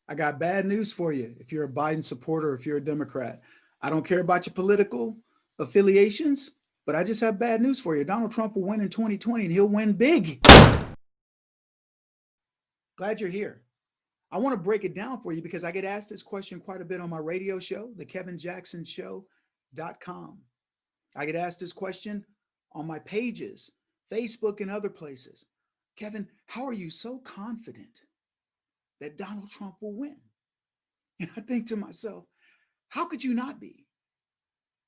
I got bad news for you if you're a Biden supporter, if you're a Democrat. I don't care about your political affiliations, but I just have bad news for you. Donald Trump will win in 2020 and he'll win big. Glad you're here. I want to break it down for you because I get asked this question quite a bit on my radio show, the kevinjacksonshow.com. I get asked this question on my pages, Facebook and other places. Kevin, how are you so confident that Donald Trump will win? And I think to myself, how could you not be?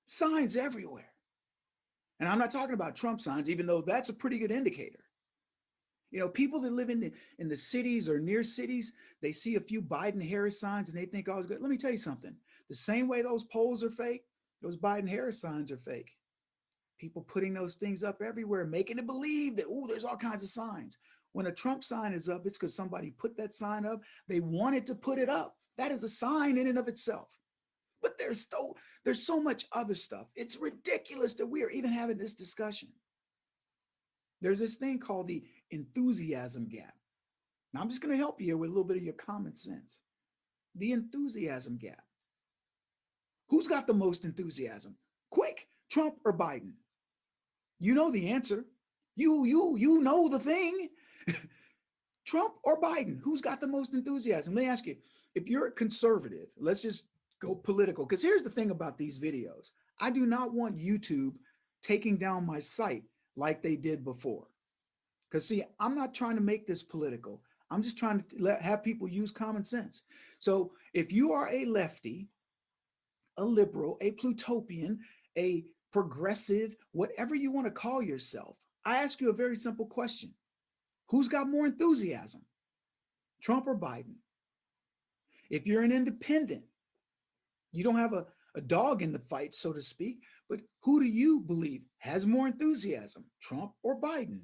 Signs everywhere. And I'm not talking about Trump signs, even though that's a pretty good indicator. You know, people that live in the cities or near cities, they see a few Biden Harris signs and they think, oh, it's good. Let me tell you something. The same way those polls are fake, those Biden Harris signs are fake. People putting those things up everywhere, making it believe that, oh, there's all kinds of signs. When a Trump sign is up, it's because somebody put that sign up. They wanted to put it up. That is a sign in and of itself. But there's so much other stuff. It's ridiculous that we are even having this discussion. There's this thing called the enthusiasm gap. Now, I'm just going to help you with a little bit of your common sense. The enthusiasm gap. Who's got the most enthusiasm? Quick, Trump or Biden? You know the answer. You know the thing. Trump or Biden? Who's got the most enthusiasm? Let me ask you, if you're a conservative, let's just go political, because here's the thing about these videos. I do not want YouTube taking down my site like they did before. Because see, I'm not trying to make this political. I'm just trying to have people use common sense. So if you are a lefty, a liberal, a plutopian, a progressive, whatever you want to call yourself, I ask you a very simple question. Who's got more enthusiasm, Trump or Biden? If you're an independent, you don't have a dog in the fight, so to speak, but who do you believe has more enthusiasm, Trump or Biden?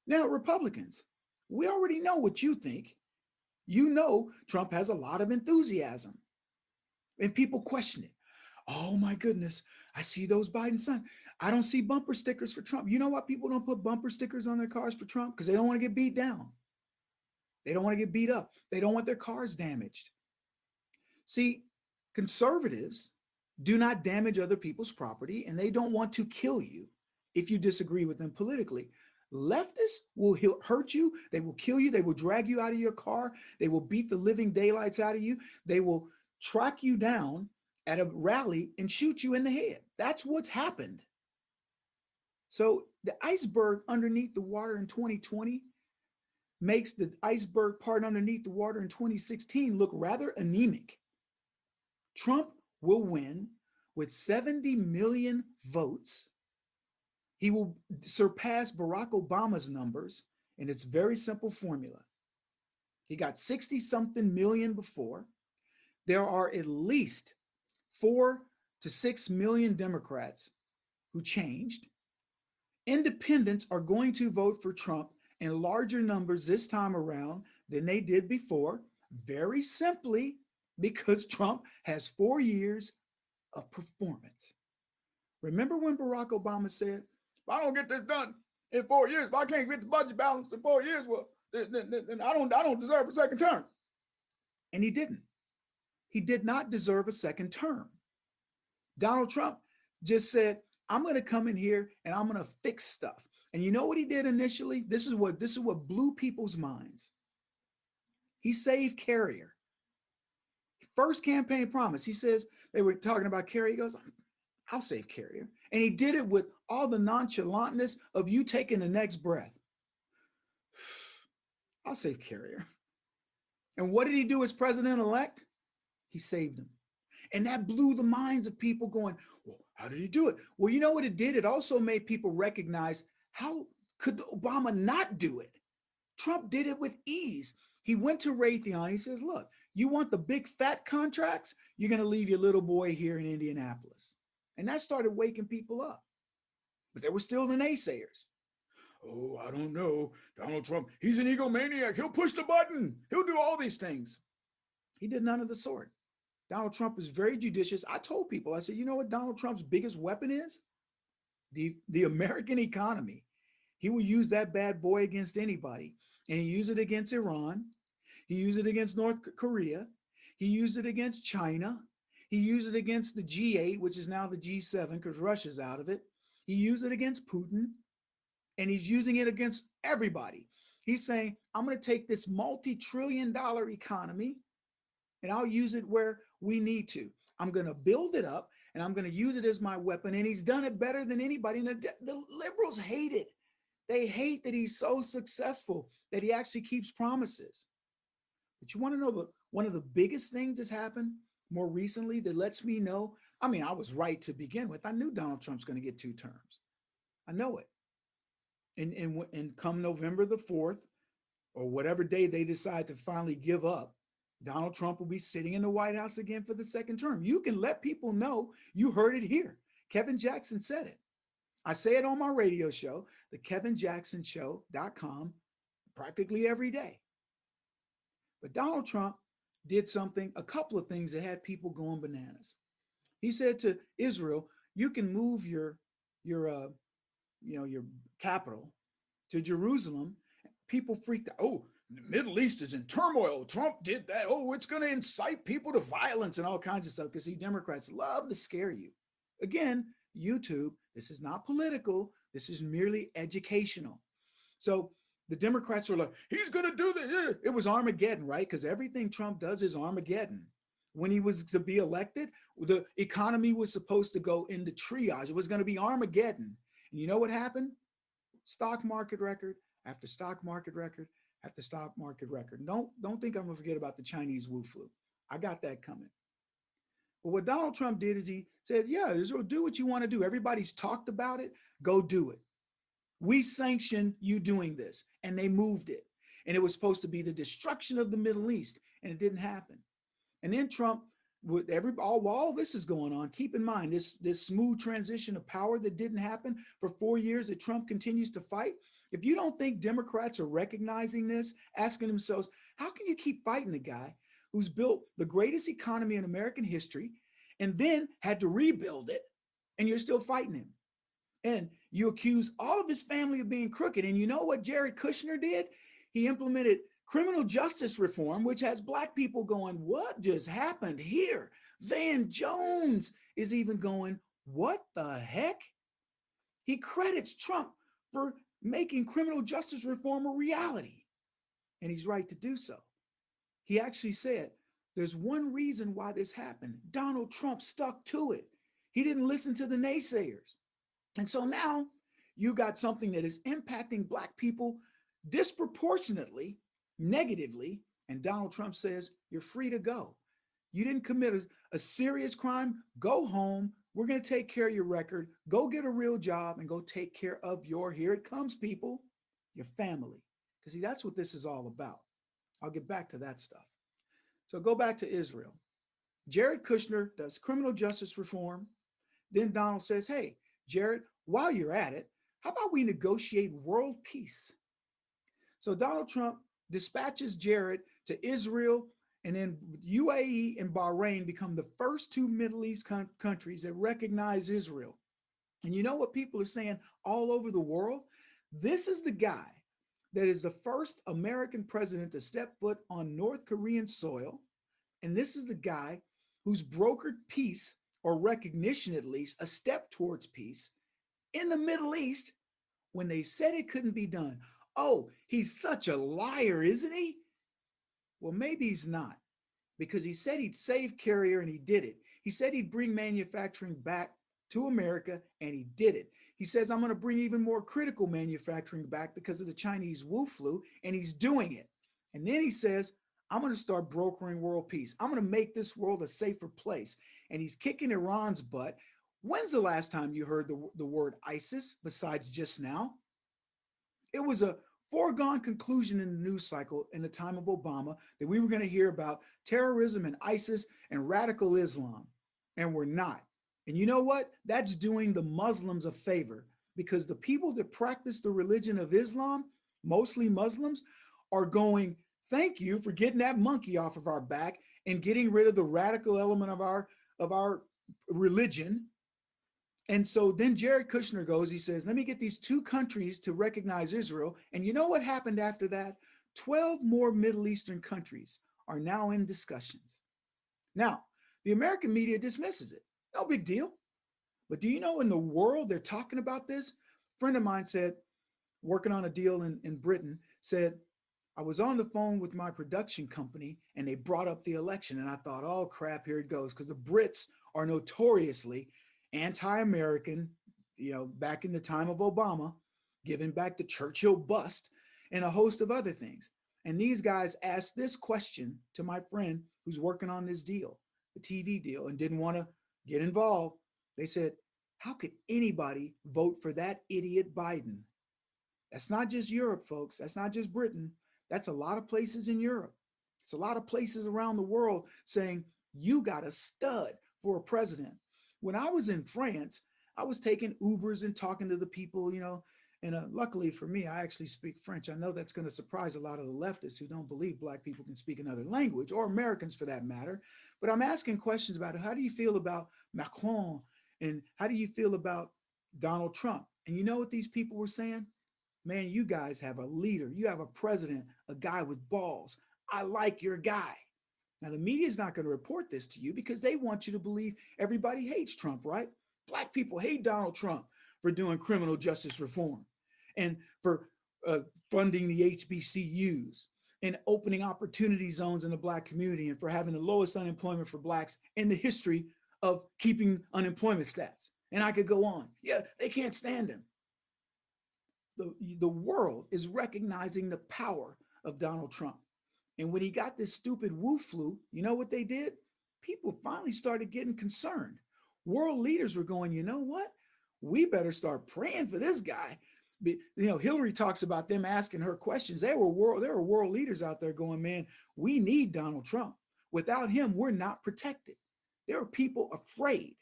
Now, Republicans, we already know what you think. You know Trump has a lot of enthusiasm. And people question it. Oh my goodness, I see those Biden signs. I don't see bumper stickers for Trump. You know why people don't put bumper stickers on their cars for Trump? Because they don't want to get beat down. They don't want to get beat up. They don't want their cars damaged. See, conservatives do not damage other people's property and they don't want to kill you if you disagree with them politically. Leftists will hurt you. They will kill you. They will drag you out of your car. They will beat the living daylights out of you. They will track you down at a rally and shoot you in the head. That's what's happened. So the iceberg underneath the water in 2020 makes the iceberg part underneath the water in 2016 look rather anemic. Trump will win with 70 million votes. He will surpass Barack Obama's numbers, and it's a very simple formula. He got 60 something million before. There are at least 4 to 6 million Democrats who changed. Independents are going to vote for Trump in larger numbers this time around than they did before, very simply because Trump has 4 years of performance. Remember when Barack Obama said, if I don't get this done in 4 years, if I can't get the budget balanced in 4 years, well, then I don't deserve a second term. And he didn't. He did not deserve a second term. Donald Trump just said, I'm going to come in here and I'm going to fix stuff. And you know what he did initially? This is what blew people's minds. He saved Carrier. First campaign promise. He says, they were talking about Carrier. He goes, I'll save Carrier. And he did it with all the nonchalantness of you taking the next breath. I'll save Carrier. And what did he do as president-elect? He saved him. And that blew the minds of people going, well, how did he do it? Well, you know what it did? It also made people recognize, how could Obama not do it? Trump did it with ease. He went to Raytheon. He says, look, you want the big fat contracts? You're going to leave your little boy here in Indianapolis. And that started waking people up. But there were still the naysayers. Oh, I don't know. Donald Trump, he's an egomaniac. He'll push the button. He'll do all these things. He did none of the sort. Donald Trump is very judicious. I told people, I said, you know what Donald Trump's biggest weapon is? The American economy. He will use that bad boy against anybody. And he used it against Iran. He used it against North Korea. He used it against China. He used it against the G8, which is now the G7 because Russia's out of it. He used it against Putin, and he's using it against everybody. He's saying, I'm going to take this multi-trillion-dollar economy and I'll use it where we need to. I'm going to build it up and I'm going to use it as my weapon. And he's done it better than anybody. And the liberals hate it. They hate that he's so successful, that he actually keeps promises. But you want to know one of the biggest things that's happened more recently that lets me know, I mean, I was right to begin with. I knew Donald Trump's going to get 2 terms. I know it. And come November the 4th, or whatever day they decide to finally give up, Donald Trump will be sitting in the White House again for the 2nd term. You can let people know you heard it here. Kevin Jackson said it. I say it on my radio show, the kevinjacksonshow.com, practically every day. But Donald Trump did a couple of things that had people going bananas. He said to Israel, you can move your capital to Jerusalem. People freaked out. Oh, the Middle East is in turmoil. Trump did that. Oh, it's going to incite people to violence and all kinds of stuff. Because Democrats love to scare you. Again, YouTube, this is not political. This is merely educational. So the Democrats are like, he's going to do this. It was Armageddon, right? Because everything Trump does is Armageddon. When he was to be elected, the economy was supposed to go into triage. It was going to be Armageddon. And you know what happened? Stock market record after stock market record after stock market record. Don't think I'm going to forget about the Chinese Wu flu. I got that coming. But what Donald Trump did is he said, yeah, Israel, do what you want to do. Everybody's talked about it. Go do it. We sanction you doing this. And they moved it. And it was supposed to be the destruction of the Middle East. And it didn't happen. And then Trump, while all this is going on, keep in mind this smooth transition of power that didn't happen for 4 years that Trump continues to fight. If you don't think Democrats are recognizing this, asking themselves, how can you keep fighting the guy who's built the greatest economy in American history and then had to rebuild it, and you're still fighting him? And you accuse all of his family of being crooked. And you know what Jared Kushner did? He implemented criminal justice reform, which has Black people going, what just happened here? Van Jones is even going, what the heck? He credits Trump for making criminal justice reform a reality. And he's right to do so. He actually said, there's one reason why this happened. Donald Trump stuck to it. He didn't listen to the naysayers. And so now you got something that is impacting Black people disproportionately, negatively, and Donald Trump says, you're free to go. You didn't commit a serious crime, go home. We're going to take care of your record. Go get a real job and go take care of here it comes, people, your family. Because see, that's what this is all about. I'll get back to that stuff. So go back to Israel. Jared Kushner does criminal justice reform. Then Donald says, hey, Jared, while you're at it, how about we negotiate world peace? So Donald Trump dispatches Jared to Israel, and then UAE and Bahrain become the first 2 Middle East countries that recognize Israel. And you know what people are saying all over the world? This is the guy that is the first American president to step foot on North Korean soil. And this is the guy who's brokered peace, or recognition at least, a step towards peace in the Middle East when they said it couldn't be done. Oh, he's such a liar, isn't he? Well, maybe he's not, because he said he'd save Carrier and he did it. He said he'd bring manufacturing back to America and he did it. He says, I'm going to bring even more critical manufacturing back because of the Chinese Wu flu, and he's doing it. And then he says, I'm going to start brokering world peace. I'm going to make this world a safer place. And he's kicking Iran's butt. When's the last time you heard the word ISIS besides just now? It was a foregone conclusion in the news cycle in the time of Obama that we were going to hear about terrorism and ISIS and radical Islam, and we're not. And you know what? That's doing the Muslims a favor, because the people that practice the religion of Islam, mostly Muslims, are going, thank you for getting that monkey off of our back and getting rid of the radical element of our religion. And so then Jared Kushner goes, he says, let me get these 2 countries to recognize Israel. And you know what happened after that? 12 more Middle Eastern countries are now in discussions. Now, the American media dismisses it. No big deal. But do you know in the world they're talking about this? A friend of mine said, working on a deal in Britain, said, I was on the phone with my production company and they brought up the election. And I thought, oh crap, here it goes. Because the Brits are notoriously anti-American, back in the time of Obama, giving back the Churchill bust and a host of other things. And these guys asked this question to my friend who's working on this deal, the TV deal, and didn't want to get involved. They said, how could anybody vote for that idiot Biden? That's not just Europe, folks. That's not just Britain. That's a lot of places in Europe. It's a lot of places around the world saying, you got a stud for a president. When I was in France, I was taking Ubers and talking to the people, and luckily for me, I actually speak French. I know that's going to surprise a lot of the leftists who don't believe Black people can speak another language, or Americans for that matter. But I'm asking questions about it. How do you feel about Macron? And how do you feel about Donald Trump? And you know what these people were saying? Man, you guys have a leader. You have a president, a guy with balls. I like your guy. Now, the media is not going to report this to you because they want you to believe everybody hates Trump, right? Black people hate Donald Trump for doing criminal justice reform and for funding the HBCUs and opening opportunity zones in the Black community and for having the lowest unemployment for Blacks in the history of keeping unemployment stats. And I could go on. Yeah, they can't stand him. The world is recognizing the power of Donald Trump. And when he got this stupid Wu flu, you know what they did? People finally started getting concerned. World leaders were going, you know what? We better start praying for this guy. Hillary talks about them asking her questions. There were world leaders out there going, man, we need Donald Trump. Without him, we're not protected. There are people afraid.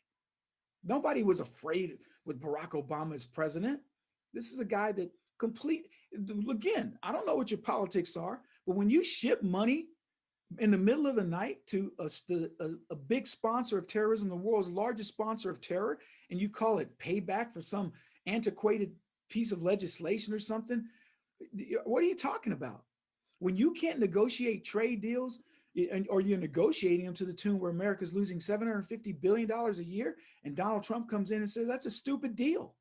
Nobody was afraid with Barack Obama as president. This is a guy that again, I don't know what your politics are, but when you ship money in the middle of the night to a big sponsor of terrorism, the world's largest sponsor of terror, and you call it payback for some antiquated piece of legislation or something, what are you talking about? When you can't negotiate trade deals, or you're negotiating them to the tune where America's losing $750 billion a year, and Donald Trump comes in and says, that's a stupid deal.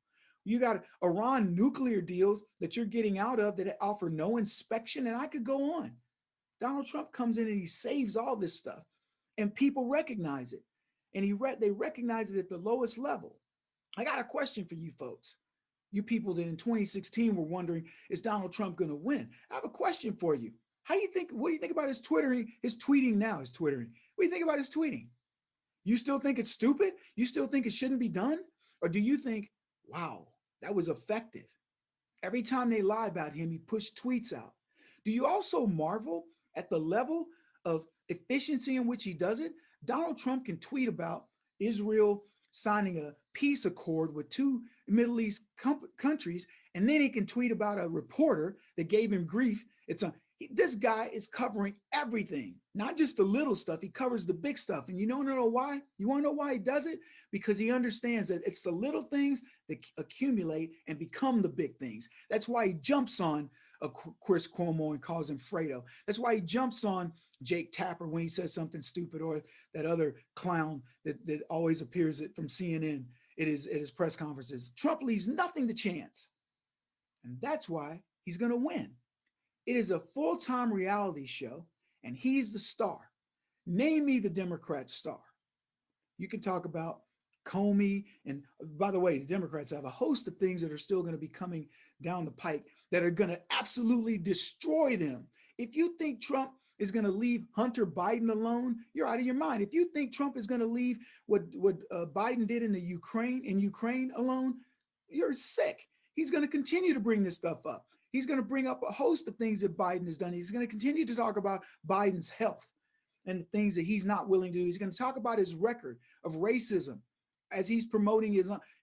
You got Iran nuclear deals that you're getting out of that offer no inspection, and I could go on. Donald Trump comes in and he saves all this stuff, and people recognize it. And they recognize it at the lowest level. I got a question for you folks. You people that in 2016 were wondering, is Donald Trump going to win? I have a question for you. What do you think about his tweeting now? What do you think about his tweeting? You still think it's stupid? You still think it shouldn't be done? Or do you think, wow, that was effective? Every time they lie about him, he pushed tweets out. Do you also marvel at the level of efficiency in which he does it? Donald Trump can tweet about Israel signing a peace accord with two Middle East countries, and then he can tweet about a reporter that gave him grief. This guy is covering everything, not just the little stuff. He covers the big stuff. And you don't know why? You want to know why he does it? Because he understands that it's the little things that accumulate and become the big things. That's why he jumps on Chris Cuomo and calls him Fredo. That's why he jumps on Jake Tapper when he says something stupid, or that other clown that always appears from CNN at his press conferences. Trump leaves nothing to chance. And that's why he's going to win. It is a full-time reality show, and he's the star. Name me the Democrat star. You can talk about Comey, and by the way, the Democrats have a host of things that are still going to be coming down the pike that are going to absolutely destroy them. If you think Trump is going to leave Hunter Biden alone, you're out of your mind. If you think Trump is going to leave what Biden did in Ukraine alone, you're sick. He's going to continue to bring this stuff up. He's going to bring up a host of things that Biden has done. He's going to continue to talk about Biden's health and things that he's not willing to do. He's going to talk about his record of racism as he's promoting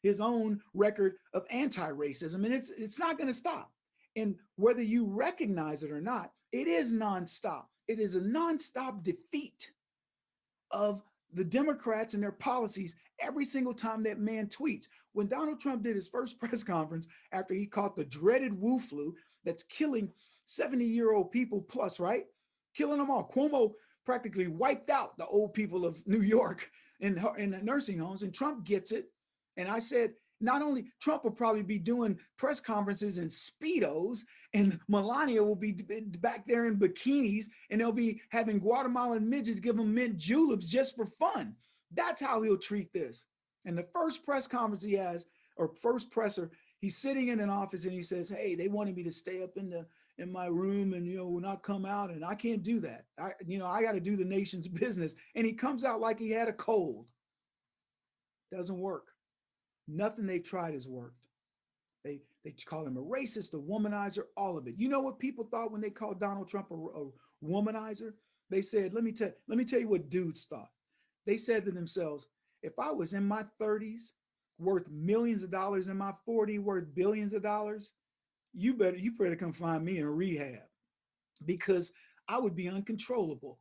his own record of anti-racism. And it's not going to stop. And whether you recognize it or not, it is nonstop. It is a nonstop defeat of the Democrats and their policies every single time that man tweets. When Donald Trump did his first press conference after he caught the dreaded Wu flu that's killing 70-year-old people plus, right? Killing them all. Cuomo practically wiped out the old people of New York in the nursing homes, and Trump gets it. And I said, not only Trump will probably be doing press conferences in Speedos, and Melania will be back there in bikinis, and they'll be having Guatemalan midgets give them mint juleps just for fun. That's how he'll treat this. And the first press conference he has, or first presser, he's sitting in an office and he says, hey, they wanted me to stay up in my room and, not come out, and I can't do that. I got to do the nation's business. And he comes out like he had a cold. Doesn't work. Nothing they've tried has worked. They call him a racist, a womanizer, all of it. You know what people thought when they called Donald Trump a womanizer? They said, let me tell you what dudes thought. They said to themselves, if I was in my 30s, worth millions of dollars, in my 40s, worth billions of dollars, you better come find me in rehab, because I would be uncontrollable.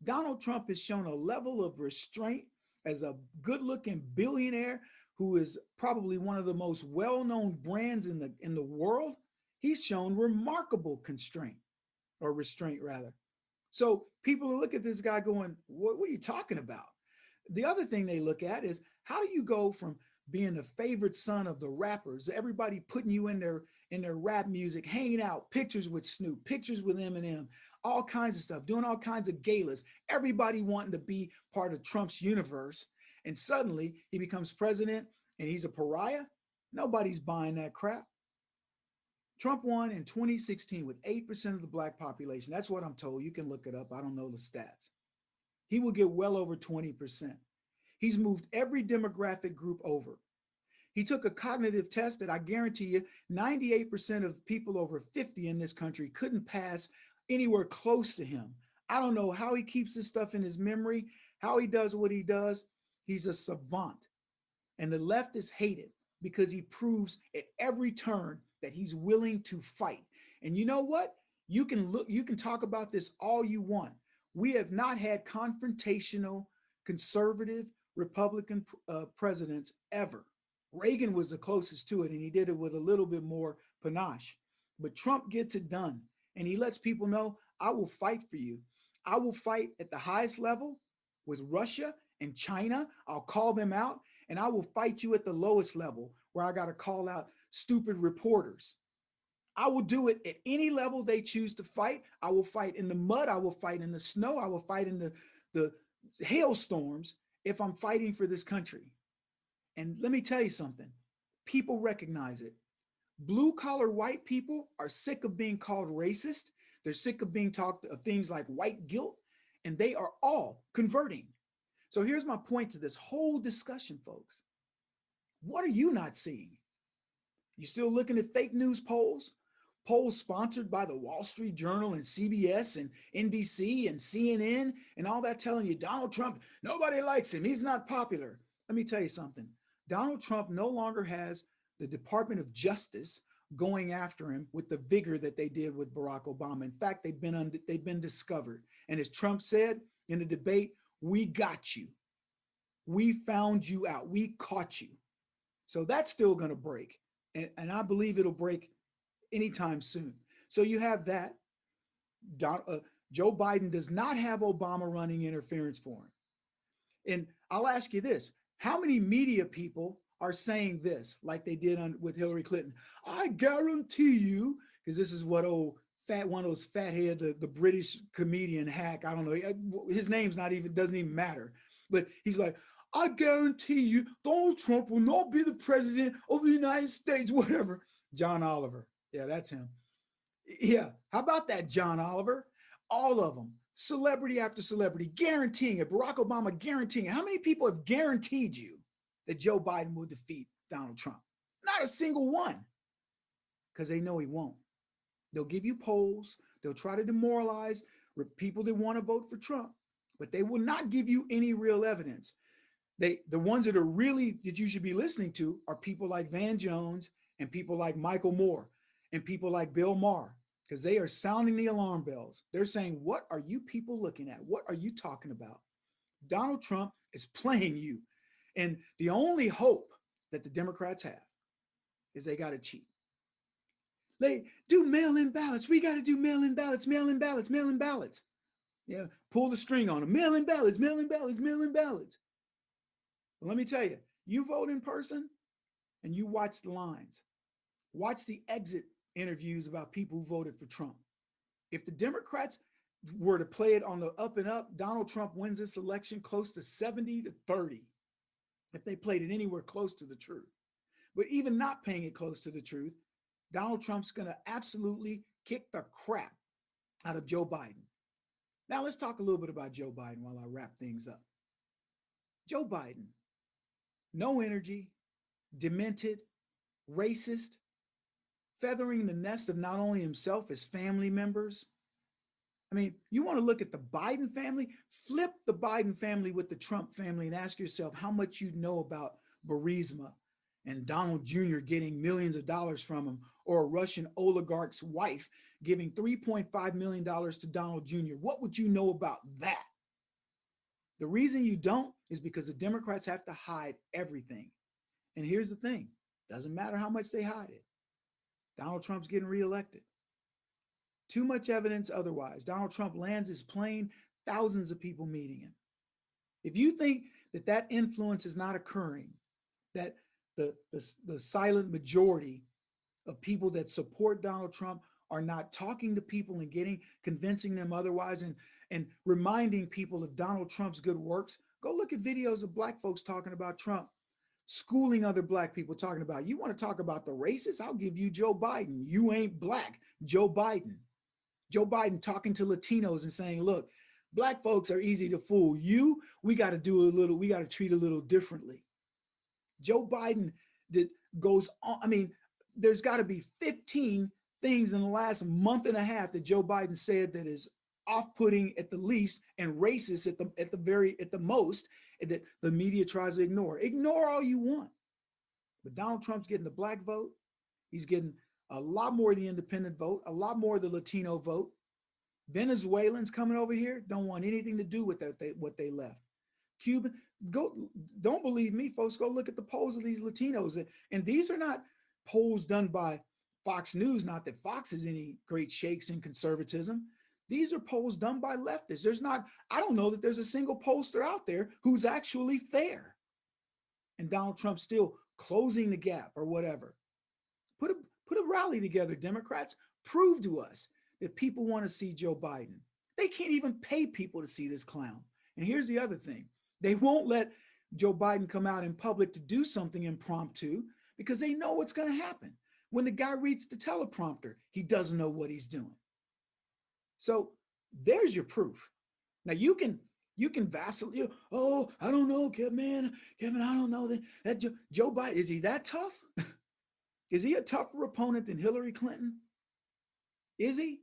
Donald Trump has shown a level of restraint as a good-looking billionaire who is probably one of the most well-known brands in the world. He's shown remarkable constraint, or restraint rather. So people look at this guy going, what are you talking about? The other thing they look at is, how do you go from being the favorite son of the rappers, everybody putting you in their rap music, hanging out, pictures with Snoop, pictures with Eminem, all kinds of stuff, doing all kinds of galas, everybody wanting to be part of Trump's universe, and suddenly he becomes president and he's a pariah? Nobody's buying that crap. Trump won in 2016 with 8% of the black population. That's what I'm told. You can look it up. I don't know the stats. He will get well over 20%. He's moved every demographic group over. He took a cognitive test that I guarantee you 98% of people over 50 in this country couldn't pass anywhere close to him. I don't know how he keeps this stuff in his memory, how he does what he does. He's a savant. And the left is hated because he proves at every turn that he's willing to fight. And you know what? You can talk about this all you want. We have not had confrontational conservative Republican presidents ever. Reagan was the closest to it, and he did it with a little bit more panache. But Trump gets it done, and he lets people know, I will fight for you. I will fight at the highest level with Russia and China. I'll call them out, and I will fight you at the lowest level where I got to call out stupid reporters. I will do it at any level they choose to fight. I will fight in the mud. I will fight in the snow. I will fight in the hailstorms if I'm fighting for this country. And let me tell you something. People recognize it. Blue collar white people are sick of being called racist. They're sick of being talked of things like white guilt, and they are all converting. So here's my point to this whole discussion, folks. What are you not seeing? You still looking at fake news polls? Polls sponsored by the Wall Street Journal and CBS and NBC and CNN and all that, telling you Donald Trump, nobody likes him. He's not popular. Let me tell you something. Donald Trump no longer has the Department of Justice going after him with the vigor that they did with Barack Obama. In fact, they've been discovered. And as Trump said in the debate, we got you. We found you out. We caught you. So that's still going to break. And I believe it'll break anytime soon. So you have that. Joe Biden does not have Obama running interference for him. And I'll ask you this. How many media people are saying this like they did with Hillary Clinton? I guarantee you, because this is what one of those fathead, the British comedian hack, I don't know, his name's doesn't even matter. But he's like, I guarantee you Donald Trump will not be the president of the United States, whatever. John Oliver. Yeah, that's him. Yeah. How about that, John Oliver? All of them. Celebrity after celebrity, guaranteeing it. Barack Obama guaranteeing it. How many people have guaranteed you that Joe Biden will defeat Donald Trump? Not a single one. Because they know he won't. They'll give you polls. They'll try to demoralize people that want to vote for Trump. But they will not give you any real evidence. The ones that you should be listening to are people like Van Jones and people like Michael Moore and people like Bill Maher, because they are sounding the alarm bells. They're saying, what are you people looking at? What are you talking about? Donald Trump is playing you. And the only hope that the Democrats have is they got to cheat. They do mail-in ballots. We got to do mail-in ballots, mail-in ballots, mail-in ballots. Yeah, pull the string on them. Mail-in ballots, mail-in ballots, mail-in ballots. But let me tell you, you vote in person and you watch the lines. Watch the exit interviews about people who voted for Trump. If the Democrats were to play it on the up and up, Donald Trump wins this election close to 70-30, if they played it anywhere close to the truth. But even not paying it close to the truth, Donald Trump's going to absolutely kick the crap out of Joe Biden. Now let's talk a little bit about Joe Biden while I wrap things up. Joe Biden, no energy, demented, racist, feathering the nest of not only himself, his family members. I mean, you want to look at the Biden family? Flip the Biden family with the Trump family and ask yourself how much you know about Burisma and Donald Jr. getting millions of dollars from him, or a Russian oligarch's wife giving $3.5 million to Donald Jr. What would you know about that? The reason you don't is because the Democrats have to hide everything. And here's the thing, doesn't matter how much they hide it. Donald Trump's getting reelected. Too much evidence otherwise. Donald Trump lands his plane, thousands of people meeting him. If you think that that influence is not occurring, that the silent majority of people that support Donald Trump are not talking to people and convincing them otherwise, and reminding people of Donald Trump's good works, go look at videos of Black folks talking about Trump, schooling other Black people, talking about, you want to talk about the racists? I'll give you Joe Biden. You ain't Black. Joe Biden. Joe Biden talking to Latinos and saying, look, Black folks are easy to fool. We got to treat a little differently. Joe Biden goes on. I mean, there's got to be 15 things in the last month and a half that Joe Biden said that is off-putting at the least and racist at the most, that the media tries to ignore. Ignore all you want. But Donald Trump's getting the Black vote. He's getting a lot more of the independent vote, a lot more of the Latino vote. Venezuelans coming over here don't want anything to do with what they left. Cuban, don't believe me, folks, go look at the polls of these Latinos. And these are not polls done by Fox News, not that Fox is any great shakes in conservatism. These are polls done by leftists. I don't know that there's a single pollster out there who's actually fair. And Donald Trump's still closing the gap or whatever. Put a rally together, Democrats. Prove to us that people want to see Joe Biden. They can't even pay people to see this clown. And here's the other thing. They won't let Joe Biden come out in public to do something impromptu because they know what's going to happen. When the guy reads the teleprompter, he doesn't know what he's doing. So there's your proof. Now you can vacillate. Oh, I don't know, Kevin, I don't know that Joe Biden, is he that tough? Is he a tougher opponent than Hillary Clinton? Is he?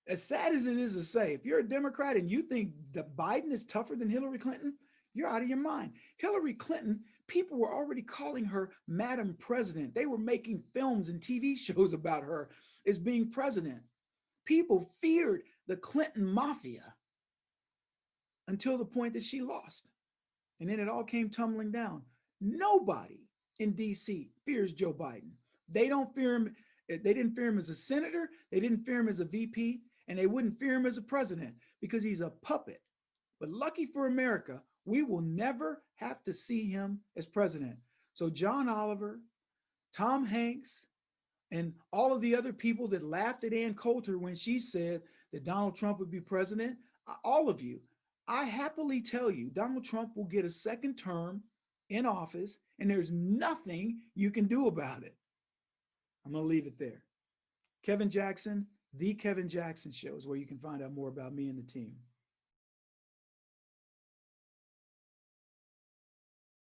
As sad as it is to say, if you're a Democrat and you think that Biden is tougher than Hillary Clinton, you're out of your mind. Hillary Clinton, people were already calling her Madam President. They were making films and TV shows about her as being president. People feared the Clinton mafia until the point that she lost. And then it all came tumbling down. Nobody in DC fears Joe Biden. They don't fear him. They didn't fear him as a senator. They didn't fear him as a VP. And they wouldn't fear him as a president because he's a puppet. But lucky for America, we will never have to see him as president. So John Oliver, Tom Hanks, and all of the other people that laughed at Ann Coulter when she said that Donald Trump would be president, all of you, I happily tell you, Donald Trump will get a second term in office, and there's nothing you can do about it. I'm going to leave it there. Kevin Jackson, The Kevin Jackson Show is where you can find out more about me and the team.